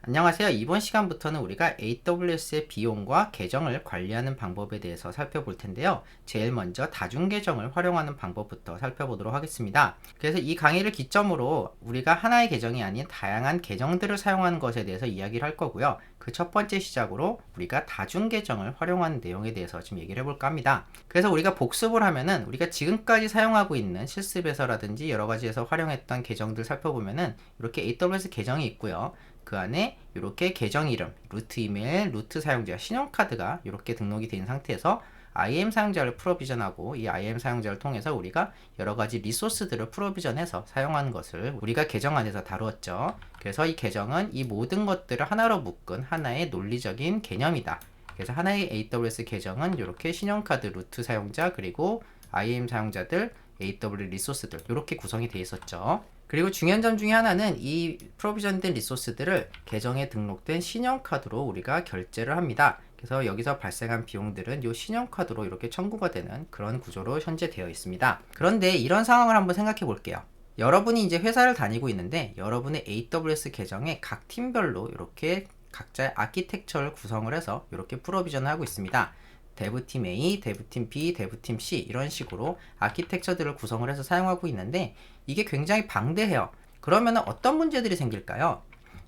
안녕하세요. 이번 시간부터는 우리가 AWS의 비용과 계정을 관리하는 방법에 대해서 살펴볼 텐데요. 제일 먼저 다중 계정을 활용하는 방법부터 살펴보도록 하겠습니다. 그래서 이 강의를 기점으로 우리가 하나의 계정이 아닌 다양한 계정들을 사용하는 것에 대해서 이야기를 할 거고요. 그 첫 번째 시작으로 우리가 다중 계정을 활용하는 내용에 대해서 좀 얘기를 해볼까 합니다. 그래서 우리가 복습을 하면은 우리가 지금까지 사용하고 있는 실습에서라든지 여러 가지에서 활용했던 계정들 살펴보면은 이렇게 AWS 계정이 있고요. 그 안에 이렇게 계정 이름, 루트 이메일, 루트 사용자, 신용카드가 이렇게 등록이 된 상태에서 IAM 사용자를 프로비전하고 이 IAM 사용자를 통해서 우리가 여러 가지 리소스들을 프로비전해서 사용하는 것을 우리가 계정 안에서 다루었죠. 그래서 이 계정은 이 모든 것들을 하나로 묶은 하나의 논리적인 개념이다. 그래서 하나의 AWS 계정은 이렇게 신용카드, 루트 사용자, 그리고 IAM 사용자들, AWS 리소스들 이렇게 구성이 되어 있었죠. 그리고 중요한 점 중에 하나는 이 프로비전된 리소스들을 계정에 등록된 신용카드로 우리가 결제를 합니다. 그래서 여기서 발생한 비용들은 이 신용카드로 이렇게 청구가 되는 그런 구조로 현재 되어 있습니다. 그런데 이런 상황을 한번 생각해 볼게요. 여러분이 이제 회사를 다니고 있는데 여러분의 AWS 계정에 각 팀별로 이렇게 각자의 아키텍처를 구성을 해서 이렇게 프로비전을 하고 있습니다. 데브팀 A, 데브팀 B, 데브팀 C 이런 식으로 아키텍처들을 구성을 해서 사용하고 있는데 이게 굉장히 방대해요. 그러면 어떤 문제들이 생길까요?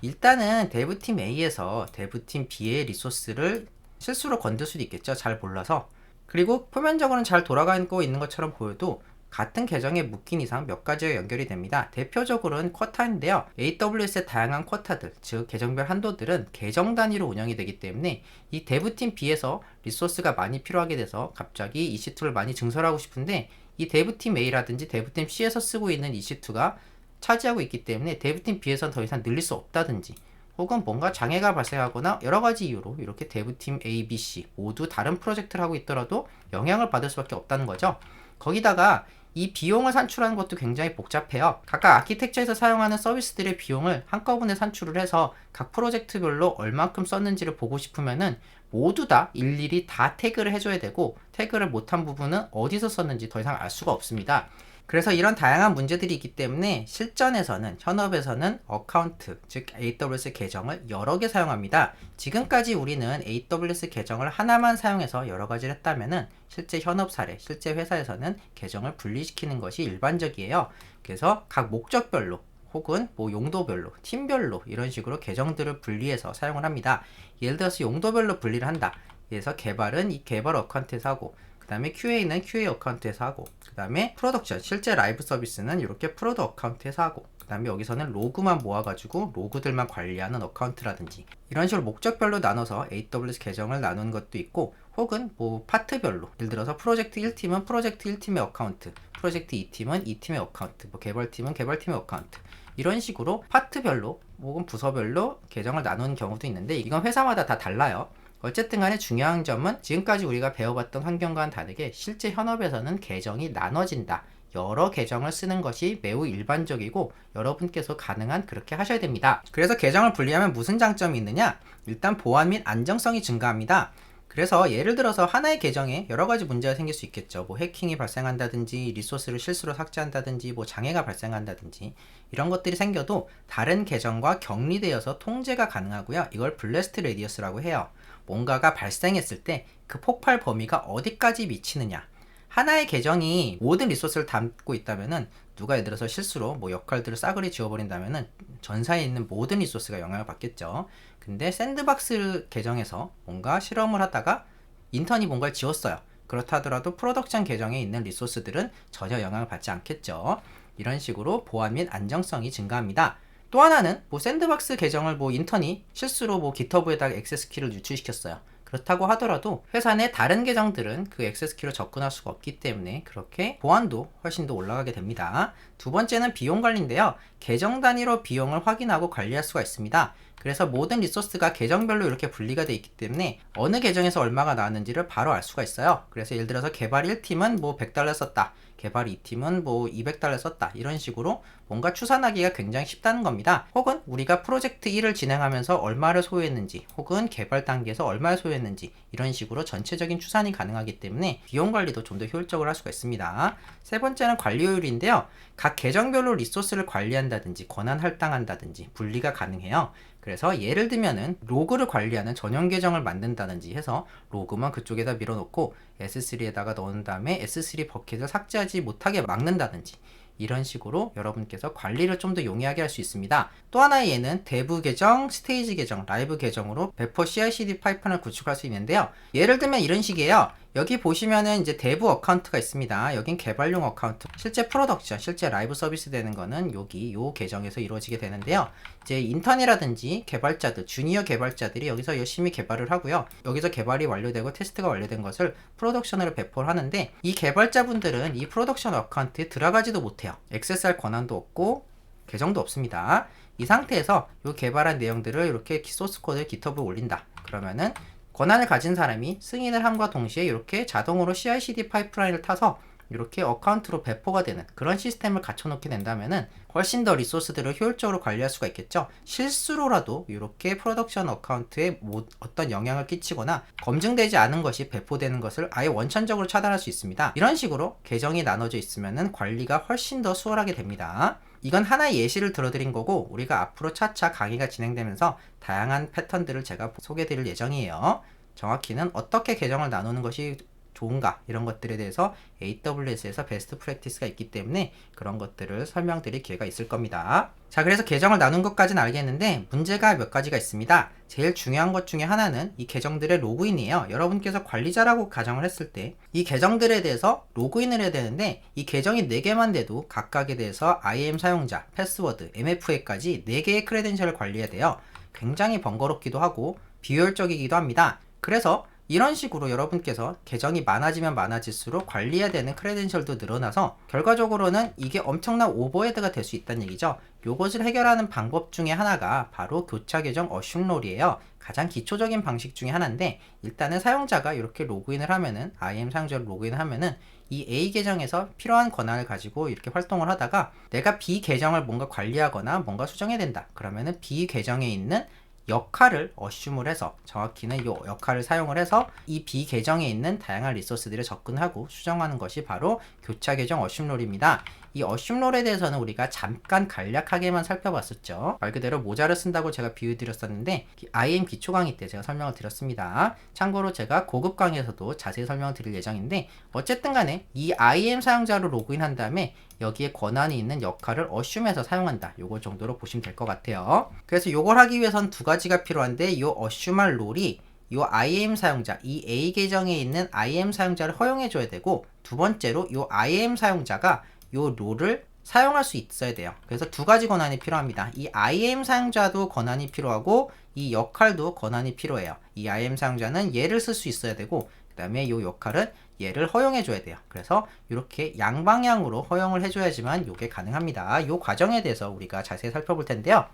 일단은 데브팀 A에서 데브팀 B의 리소스를 실수로 건들 수도 있겠죠. 잘 몰라서. 그리고 표면적으로는 잘 돌아가고 있는 것처럼 보여도 같은 계정에 묶인 이상 몇 가지가 연결이 됩니다. 대표적으로는 쿼타인데요. AWS의 다양한 쿼타들, 즉 계정별 한도들은 계정 단위로 운영이 되기 때문에 이 데브팀 B에서 리소스가 많이 필요하게 돼서 갑자기 EC2를 많이 증설하고 싶은데 이 데브팀 A라든지 데브팀 C에서 쓰고 있는 EC2가 차지하고 있기 때문에 데브팀 B에서는 더 이상 늘릴 수 없다든지 혹은 뭔가 장애가 발생하거나 여러 가지 이유로 이렇게 데브팀 A, B, C 모두 다른 프로젝트를 하고 있더라도 영향을 받을 수밖에 없다는 거죠. 거기다가 이 비용을 산출하는 것도 굉장히 복잡해요. 각각 아키텍처에서 사용하는 서비스들의 비용을 한꺼번에 산출을 해서 각 프로젝트별로 얼만큼 썼는지를 보고 싶으면은 모두 다 일일이 다 태그를 해줘야 되고 태그를 못한 부분은 어디서 썼는지 더 이상 알 수가 없습니다. 그래서 이런 다양한 문제들이 있기 때문에 실전에서는 현업에서는 어카운트, 즉 AWS 계정을 여러 개 사용합니다. 지금까지 우리는 AWS 계정을 하나만 사용해서 여러 가지를 했다면은 실제 현업 사례, 실제 회사에서는 계정을 분리시키는 것이 일반적이에요. 그래서 각 목적별로 혹은 뭐 용도별로, 팀별로 이런 식으로 계정들을 분리해서 사용을 합니다. 예를 들어서 용도별로 분리를 한다. 그래서 개발은 이 개발 어카운트에서 하고 그 다음에 QA는 QA 어카운트에서 하고 그 다음에 프로덕션, 실제 라이브 서비스는 이렇게 프로덕 어카운트에서 하고 그 다음에 여기서는 로그만 모아가지고 로그들만 관리하는 어카운트라든지 이런 식으로 목적별로 나눠서 AWS 계정을 나누는 것도 있고 혹은 뭐 파트별로 예를 들어서 프로젝트 1팀은 프로젝트 1팀의 어카운트, 프로젝트 2팀은 2팀의 어카운트, 뭐 개발팀은 개발팀의 어카운트 이런 식으로 파트별로 혹은 부서별로 계정을 나누는 경우도 있는데 이건 회사마다 다 달라요. 어쨌든 간에 중요한 점은 지금까지 우리가 배워봤던 환경과는 다르게 실제 현업에서는 계정이 나눠진다. 여러 계정을 쓰는 것이 매우 일반적이고 여러분께서 가능한 그렇게 하셔야 됩니다. 그래서 계정을 분리하면 무슨 장점이 있느냐? 일단 보안 및 안정성이 증가합니다. 그래서 예를 들어서 하나의 계정에 여러 가지 문제가 생길 수 있겠죠. 뭐 해킹이 발생한다든지 리소스를 실수로 삭제한다든지 뭐 장애가 발생한다든지 이런 것들이 생겨도 다른 계정과 격리되어서 통제가 가능하고요. 이걸 블래스트 레디어스라고 해요. 뭔가가 발생했을 때 그 폭발 범위가 어디까지 미치느냐. 하나의 계정이 모든 리소스를 담고 있다면은 누가 예를 들어서 실수로 뭐 역할들을 싸그리 지워버린다면은 전사에 있는 모든 리소스가 영향을 받겠죠. 근데 샌드박스 계정에서 뭔가 실험을 하다가 인턴이 뭔가를 지웠어요. 그렇다 하더라도 프로덕션 계정에 있는 리소스들은 전혀 영향을 받지 않겠죠. 이런 식으로 보안 및 안정성이 증가합니다. 또 하나는 뭐 샌드박스 계정을 뭐 인턴이 실수로 뭐 깃허브에다가 액세스 키를 유출시켰어요. 그렇다고 하더라도 회사 내 다른 계정들은 그 액세스 키로 접근할 수가 없기 때문에 그렇게 보안도 훨씬 더 올라가게 됩니다. 두 번째는 비용 관리인데요. 계정 단위로 비용을 확인하고 관리할 수가 있습니다. 그래서 모든 리소스가 계정별로 이렇게 분리가 되어 있기 때문에 어느 계정에서 얼마가 나왔는지를 바로 알 수가 있어요. 그래서 예를 들어서 개발 1팀은 뭐 $100 썼다. 개발 2팀은 뭐 $200 썼다. 이런 식으로 뭔가 추산하기가 굉장히 쉽다는 겁니다. 혹은 우리가 프로젝트 1을 진행하면서 얼마를 소요했는지 혹은 개발 단계에서 얼마를 소요했는지 이런 식으로 전체적인 추산이 가능하기 때문에 비용 관리도 좀 더 효율적으로 할 수가 있습니다. 세 번째는 관리 효율인데요. 각 계정별로 리소스를 관리한다든지 권한 할당한다든지 분리가 가능해요. 그래서 예를 들면은 로그를 관리하는 전용 계정을 만든다든지 해서 로그만 그쪽에다 밀어놓고 S3에다가 넣은 다음에 S3 버킷을 삭제하지 못하게 막는다든지 이런 식으로 여러분께서 관리를 좀 더 용이하게 할 수 있습니다. 또 하나의 예는 대부 계정, 스테이지 계정, 라이브 계정으로 배포 CI/CD 파이프를 구축할 수 있는데요. 예를 들면 이런 식이에요. 여기 보시면은 이제 대부 어카운트가 있습니다. 여긴 개발용 어카운트. 실제 프로덕션, 실제 라이브 서비스 되는 거는 여기 요 계정에서 이루어지게 되는데요. 이제 인턴이라든지 개발자들, 주니어 개발자들이 여기서 열심히 개발을 하고요. 여기서 개발이 완료되고 테스트가 완료된 것을 프로덕션으로 배포를 하는데 이 개발자분들은 이 프로덕션 어카운트에 들어가지도 못해요. 액세스할 권한도 없고 계정도 없습니다. 이 상태에서 이 개발한 내용들을 이렇게 소스 코드를 GitHub에 올린다. 그러면은 권한을 가진 사람이 승인을 함과 동시에 이렇게 자동으로 CI/CD 파이프라인을 타서 이렇게 어카운트로 배포가 되는 그런 시스템을 갖춰놓게 된다면은 훨씬 더 리소스들을 효율적으로 관리할 수가 있겠죠. 실수로라도 이렇게 프로덕션 어카운트에 어떤 영향을 끼치거나 검증되지 않은 것이 배포되는 것을 아예 원천적으로 차단할 수 있습니다. 이런 식으로 계정이 나눠져 있으면은 관리가 훨씬 더 수월하게 됩니다. 이건 하나의 예시를 들어드린 거고 우리가 앞으로 차차 강의가 진행되면서 다양한 패턴들을 제가 소개해 드릴 예정이에요. 정확히는 어떻게 계정을 나누는 것이 좋은가 이런 것들에 대해서 AWS에서 베스트 프랙티스가 있기 때문에 그런 것들을 설명드릴 기회가 있을 겁니다. 자, 그래서 계정을 나눈 것까지는 알겠는데 문제가 몇 가지가 있습니다. 제일 중요한 것 중에 하나는 이 계정들의 로그인이에요. 여러분께서 관리자라고 가정을 했을 때 이 계정들에 대해서 로그인을 해야 되는데 이 계정이 4개만 돼도 각각에 대해서 IAM 사용자, 패스워드, MFA까지 4개의 크레덴셜을 관리해야 돼요. 굉장히 번거롭기도 하고 비효율적이기도 합니다. 그래서 이런 식으로 여러분께서 계정이 많아지면 많아질수록 관리해야 되는 크레덴셜도 늘어나서 결과적으로는 이게 엄청난 오버헤드가 될 수 있다는 얘기죠. 이것을 해결하는 방법 중에 하나가 바로 교차 계정 어슘롤이에요. 가장 기초적인 방식 중에 하나인데 일단은 사용자가 이렇게 로그인을 하면은 IAM 사용자로 로그인을 하면은 이 A 계정에서 필요한 권한을 가지고 이렇게 활동을 하다가 내가 B 계정을 뭔가 관리하거나 뭔가 수정해야 된다. 그러면은 B 계정에 있는 역할을 어슘을 해서 정확히는 이 역할을 사용을 해서 이 B 계정에 있는 다양한 리소스들을 접근하고 수정하는 것이 바로 교차 계정 어슘롤입니다. 이 어슘롤에 대해서는 우리가 잠깐 간략하게만 살펴봤었죠. 말 그대로 모자를 쓴다고 제가 비유 드렸었는데 IAM 기초 강의 때 제가 설명을 드렸습니다. 참고로 제가 고급 강의에서도 자세히 설명을 드릴 예정인데 어쨌든 간에 이 IAM 사용자로 로그인한 다음에 여기에 권한이 있는 역할을 어슘해서 사용한다. 요거 정도로 보시면 될 것 같아요. 그래서 요걸 하기 위해선 두 가지가 필요한데 요 어슘할 롤이 요 IAM 사용자, 이 A 계정에 있는 IAM 사용자를 허용해 줘야 되고 두 번째로 요 IAM 사용자가 요 롤을 사용할 수 있어야 돼요. 그래서 두 가지 권한이 필요합니다. 이 IAM 사용자도 권한이 필요하고 이 역할도 권한이 필요해요. 이 IAM 사용자는 얘를 쓸 수 있어야 되고 그 다음에 이 역할은 얘를 허용해 줘야 돼요. 그래서 이렇게 양방향으로 허용을 해줘야지만 이게 가능합니다. 이 과정에 대해서 우리가 자세히 살펴볼 텐데요.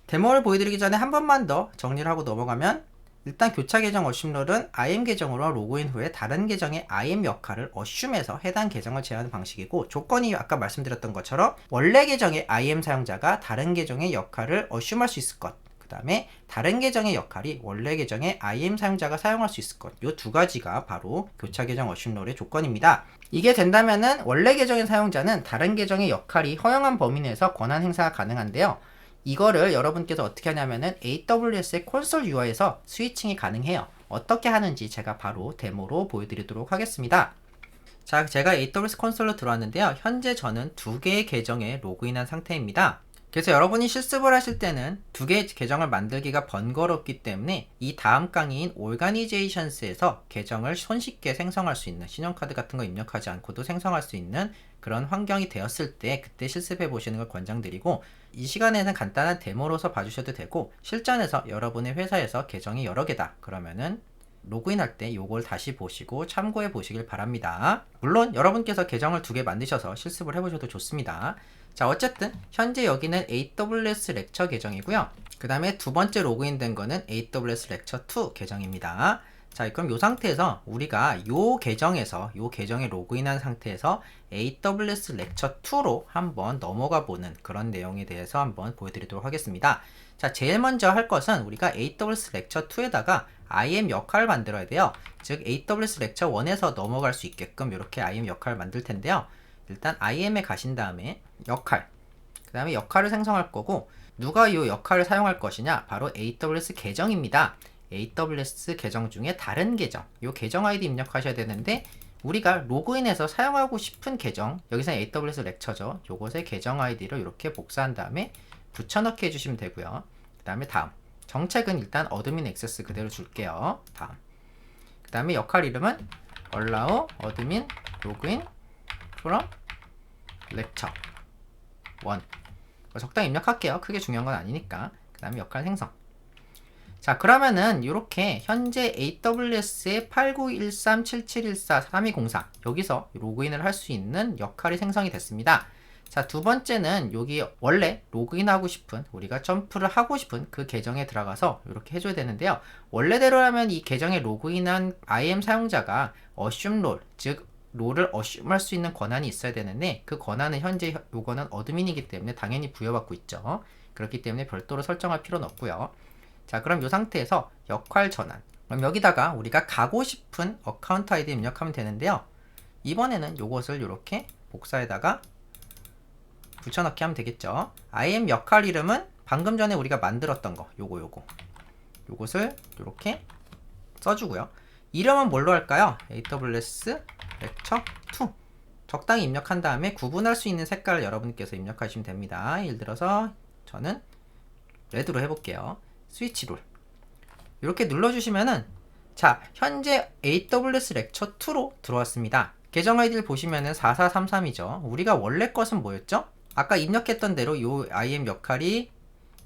데모를 보여드리기 전에 한 번만 더 정리를 하고 넘어가면 일단 교차 계정 어슘롤은 IAM 계정으로 로그인 후에 다른 계정의 IAM 역할을 어슘해서 해당 계정을 제어하는 방식이고 조건이 아까 말씀드렸던 것처럼 원래 계정의 IAM 사용자가 다른 계정의 역할을 어슘할 수 있을 것, 그 다음에 다른 계정의 역할이 원래 계정의 IAM 사용자가 사용할 수 있을 것, 이 두 가지가 바로 교차 계정 어슘롤의 조건입니다. 이게 된다면은 원래 계정의 사용자는 다른 계정의 역할이 허용한 범위 내에서 권한 행사가 가능한데요. 이거를 여러분께서 어떻게 하냐면은 AWS의 콘솔 UI에서 스위칭이 가능해요. 어떻게 하는지 제가 바로 데모로 보여드리도록 하겠습니다. 자, 제가 AWS 콘솔로 들어왔는데요. 현재 저는 2개의 계정에 로그인한 상태입니다. 그래서 여러분이 실습을 하실 때는 2개의 계정을 만들기가 번거롭기 때문에 이 다음 강의인 Organizations에서 계정을 손쉽게 생성할 수 있는, 신용카드 같은 거 입력하지 않고도 생성할 수 있는 그런 환경이 되었을 때 그때 실습해 보시는 걸 권장드리고, 이 시간에는 간단한 데모로서 봐주셔도 되고 실전에서 여러분의 회사에서 계정이 여러 개다 그러면은 로그인할 때 요걸 다시 보시고 참고해 보시길 바랍니다. 물론 여러분께서 계정을 2개 만드셔서 실습을 해보셔도 좋습니다. 자, 어쨌든 현재 여기는 AWS 렉처 계정이고요. 그 다음에 두 번째 로그인 된 거는 AWS 렉처 2 계정입니다. 자, 그럼 이 상태에서 우리가 요 계정에 로그인한 상태에서 AWS 렉처 2로 한번 넘어가 보는 그런 내용에 대해서 한번 보여드리도록 하겠습니다. 자, 제일 먼저 할 것은 우리가 AWS 렉처 2에다가 IAM 역할을 만들어야 돼요. 즉 AWS 렉처 1에서 넘어갈 수 있게끔 이렇게 IAM 역할을 만들 텐데요. 일단 IAM에 가신 다음에 역할, 그 다음에 역할을 생성할 거고, 누가 이 역할을 사용할 것이냐? 바로 AWS 계정입니다. AWS 계정 중에 다른 계정, 이 계정 아이디 입력하셔야 되는데 우리가 로그인해서 사용하고 싶은 계정, 여기서 AWS 렉처죠. 요것의 계정 아이디를 이렇게 복사한 다음에 붙여넣기 해주시면 되고요. 그 다음에 다음, 정책은 일단 어드민 액세스 그대로 줄게요. 다음, 그 다음에 역할 이름은 allow admin login from lecture 1. 적당히 입력할게요. 크게 중요한 건 아니니까. 그 다음에 역할 생성. 자, 그러면은 이렇게 현재 AWS의 891377143204 여기서 로그인을 할 수 있는 역할이 생성이 됐습니다. 자, 두 번째는 여기 원래 로그인하고 싶은, 우리가 점프를 하고 싶은 그 계정에 들어가서 이렇게 해줘야 되는데요. 원래대로라면 이 계정에 로그인한 IAM 사용자가 assume role, 즉 롤을 assume 할 수 있는 권한이 있어야 되는데 그 권한은 현재 요거는 어드민이기 때문에 당연히 부여받고 있죠. 그렇기 때문에 별도로 설정할 필요는 없고요. 자, 그럼 이 상태에서 역할 전환. 그럼 여기다가 우리가 가고 싶은 어카운트 아이디 입력하면 되는데요. 이번에는 요것을 이렇게 복사에다가 붙여넣기 하면 되겠죠. IAM 역할 이름은 방금 전에 우리가 만들었던 거, 요것을 이렇게 써주고요. 이름은 뭘로 할까요? AWS lecture 2. 적당히 입력한 다음에 구분할 수 있는 색깔을 여러분께서 입력하시면 됩니다. 예를 들어서 저는 레드로 해볼게요. 스위치 롤. 이렇게 눌러주시면은 자, 현재 AWS lecture 2로 들어왔습니다. 계정 아이디를 보시면은 4433이죠. 우리가 원래 것은 뭐였죠? 아까 입력했던 대로 이 IAM 역할이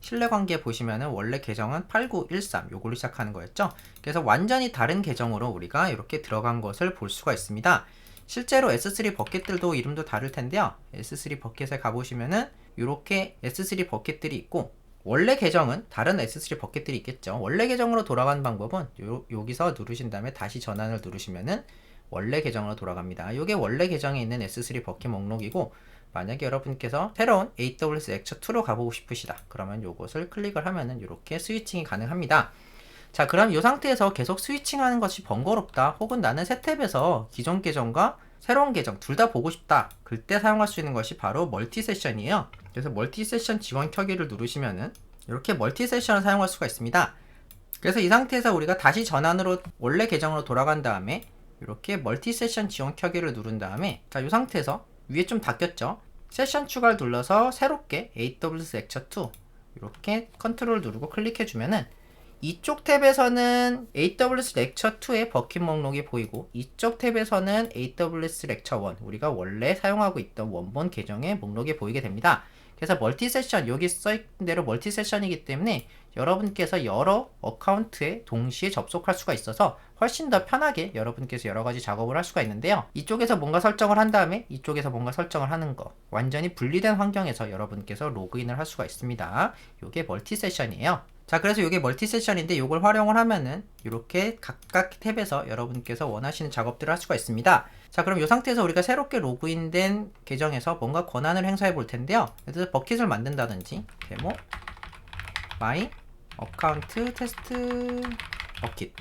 신뢰관계 보시면은 원래 계정은 8913 요걸로 시작하는 거였죠. 그래서 완전히 다른 계정으로 우리가 이렇게 들어간 것을 볼 수가 있습니다. 실제로 S3 버킷들도 이름도 다를 텐데요. S3 버킷에 가보시면은 이렇게 S3 버킷들이 있고 원래 계정은 다른 S3 버킷들이 있겠죠. 원래 계정으로 돌아가는 방법은 여기서 누르신 다음에 다시 전환을 누르시면은 원래 계정으로 돌아갑니다. 이게 원래 계정에 있는 S3 버킷 목록이고 만약에 여러분께서 새로운 AWS lecture 2로 가보고 싶으시다. 그러면 요것을 클릭을 하면은 이렇게 스위칭이 가능합니다. 자, 그럼 이 상태에서 계속 스위칭하는 것이 번거롭다. 혹은 나는 새 탭에서 기존 계정과 새로운 계정 둘 다 보고 싶다. 그때 사용할 수 있는 것이 바로 멀티 세션이에요. 그래서 멀티 세션 지원 켜기를 누르시면은 이렇게 멀티 세션을 사용할 수가 있습니다. 그래서 이 상태에서 우리가 다시 전환으로 원래 계정으로 돌아간 다음에 이렇게 멀티 세션 지원 켜기를 누른 다음에 자, 이 상태에서 위에 좀 바뀌었죠. 세션 추가를 눌러서 새롭게 AWS lecture 2 이렇게 컨트롤 누르고 클릭해 주면은 이쪽 탭에서는 AWS lecture 2의 버킷 목록이 보이고 이쪽 탭에서는 AWS lecture 1 우리가 원래 사용하고 있던 원본 계정의 목록이 보이게 됩니다. 그래서 멀티 세션, 여기 써있는 대로 멀티 세션이기 때문에 여러분께서 여러 어카운트에 동시에 접속할 수가 있어서 훨씬 더 편하게 여러분께서 여러 가지 작업을 할 수가 있는데요. 이쪽에서 뭔가 설정을 한 다음에 이쪽에서 뭔가 설정을 하는 거 완전히 분리된 환경에서 여러분께서 로그인을 할 수가 있습니다. 이게 멀티 세션이에요. 자, 그래서 이게 멀티 세션인데 이걸 활용을 하면은 이렇게 각각 탭에서 여러분께서 원하시는 작업들을 할 수가 있습니다. 자, 그럼 이 상태에서 우리가 새롭게 로그인된 계정에서 뭔가 권한을 행사해 볼 텐데요. 예를 들어서 버킷을 만든다든지 데모 마이 어카운트 테스트 버킷.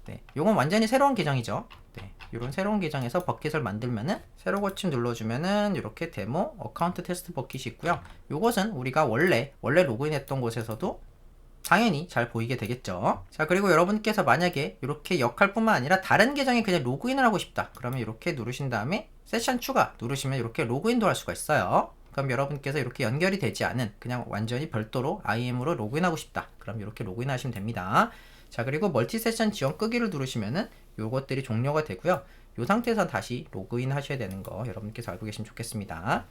네, 요건 완전히 새로운 계정이죠. 네, 이런 새로운 계정에서 버킷을 만들면은 새로 고침 눌러주면은 이렇게 데모 어카운트 테스트 버킷이 있고요. 요것은 우리가 원래 로그인했던 곳에서도 당연히 잘 보이게 되겠죠. 자, 그리고 여러분께서 만약에 이렇게 역할뿐만 아니라 다른 계정에 그냥 로그인을 하고 싶다. 그러면 이렇게 누르신 다음에 세션 추가 누르시면 이렇게 로그인도 할 수가 있어요. 그럼 여러분께서 이렇게 연결이 되지 않은 그냥 완전히 별도로 IAM으로 로그인하고 싶다. 그럼 이렇게 로그인 하시면 됩니다. 자, 그리고 멀티 세션 지원 끄기를 누르시면은 요것들이 종료가 되고요. 이 상태에서 다시 로그인 하셔야 되는 거 여러분께서 알고 계시면 좋겠습니다.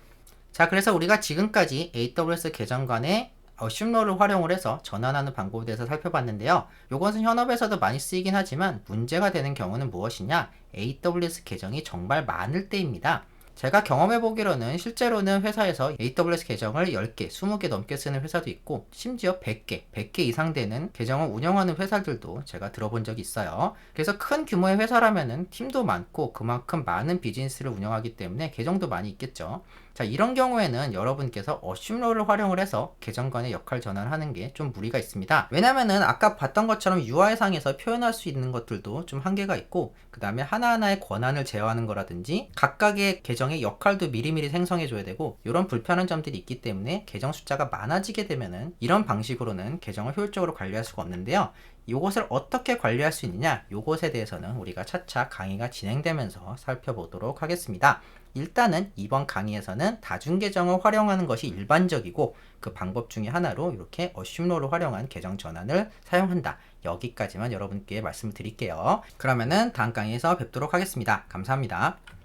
자, 그래서 우리가 지금까지 AWS 계정 간의 assume를 활용을 해서 전환하는 방법에 대해서 살펴봤는데요. 이것은 현업에서도 많이 쓰이긴 하지만 문제가 되는 경우는 무엇이냐? AWS 계정이 정말 많을 때입니다. 제가 경험해보기로는 실제로는 회사에서 AWS 계정을 10개, 20개 넘게 쓰는 회사도 있고 심지어 100개 이상 되는 계정을 운영하는 회사들도 제가 들어본 적이 있어요. 그래서 큰 규모의 회사라면은 팀도 많고 그만큼 많은 비즈니스를 운영하기 때문에 계정도 많이 있겠죠. 자, 이런 경우에는 여러분께서 어심롤을 활용을 해서 계정 간의 역할 전환을 하는 게 좀 무리가 있습니다. 왜냐면은 아까 봤던 것처럼 UI상에서 표현할 수 있는 것들도 좀 한계가 있고, 그 다음에 하나하나의 권한을 제어하는 거라든지 각각의 계정의 역할도 미리미리 생성해 줘야 되고, 이런 불편한 점들이 있기 때문에 계정 숫자가 많아지게 되면은 이런 방식으로는 계정을 효율적으로 관리할 수가 없는데요. 이것을 어떻게 관리할 수 있느냐, 이것에 대해서는 우리가 차차 강의가 진행되면서 살펴보도록 하겠습니다. 일단은 이번 강의에서는 다중계정을 활용하는 것이 일반적이고, 그 방법 중에 하나로 이렇게 어심롤을 활용한 계정 전환을 사용한다, 여기까지만 여러분께 말씀을 드릴게요. 그러면은 다음 강의에서 뵙도록 하겠습니다. 감사합니다.